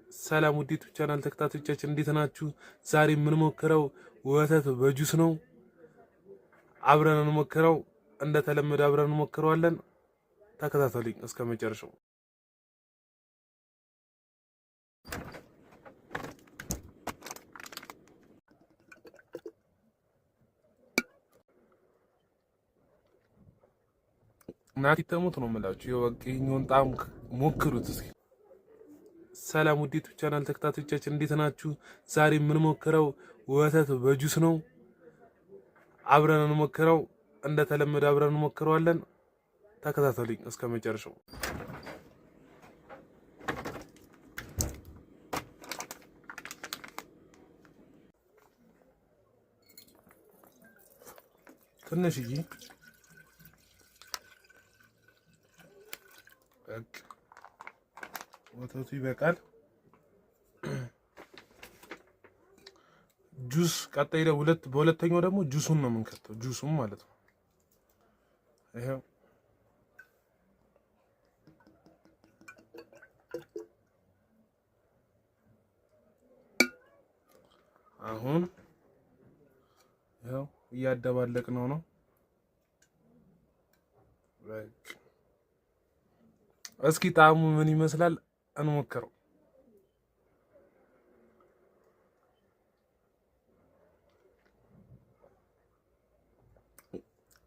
ሰላም ውዴቱ ቻናል ተከታታዮቻችን እንዴት ናችሁ? ዛሬ የምንሞክረው ወተት በጁስ ነው። አብረን እንሞክረው። እንደተለመደ አብረን እንሞክረዋለን። ተከታተሉኝ እስከ መጨረሻው። ናቲ ተሙት ነው የምላችሁ። የወቀኝውን ጣም ሞክሩት እስኪ። ሰላም ውዴቱ ቻናል ተከታታዮቻችን እንዴት ናችሁ? ዛሬ የምንሞክረው ወተት በጁስ ነው። አብረን እንሞክረው። እንደተለመደ አብረን እንሞክረዋለን። ተከታተሉኝ እስከ መጨረሻው። ትንሽዬ ወተቱ ይበቃል። ጁስ ቀጣይ በሁለተኛው ደግሞ ጁሱን ነው የምንከተው። ጁሱን ማለት ነው። ይሄው አሁን ይሄው እያደባለቅነው ነው። እስኪ ጣዕሙ ምን ይመስላል እንሞክረው።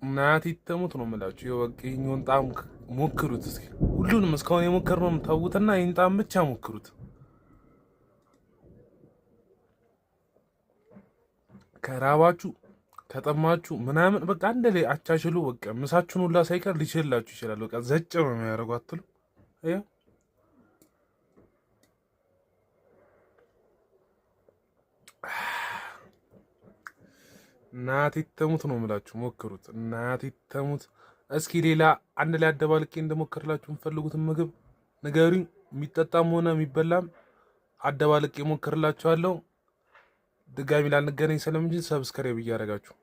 ናቲ ተሙት ነው የምላችሁ። የወቀኝውን ጣዕም ሞክሩት እስኪ። ሁሉንም እስካሁን የሞከርነው ተውትና ይህን ጣዕም ብቻ ሞክሩት። ከራባችሁ ከጠማችሁ ምናምን በቃ አንድ ላይ አቻችሉ። በቃ ምሳችሁን ሁላ ሳይቀር ሊችላችሁ ይችላል። በቃ ዘጭ ነው የሚያደርገው አትሉ። ናቲ ተሙት ነው የምላችሁ። ሞክሩት። ናቲ ተሙት። እስኪ ሌላ አንድ ላይ አደባልቄ እንደሞከርላችሁ የምፈልጉትን ምግብ ንገሩኝ። የሚጠጣም ሆነ የሚበላም አደባልቄ ሞክርላችኋለሁ። ድጋሚ ላንገናኝ ስለምንችል ሰብስክራይብ እያደረጋችሁ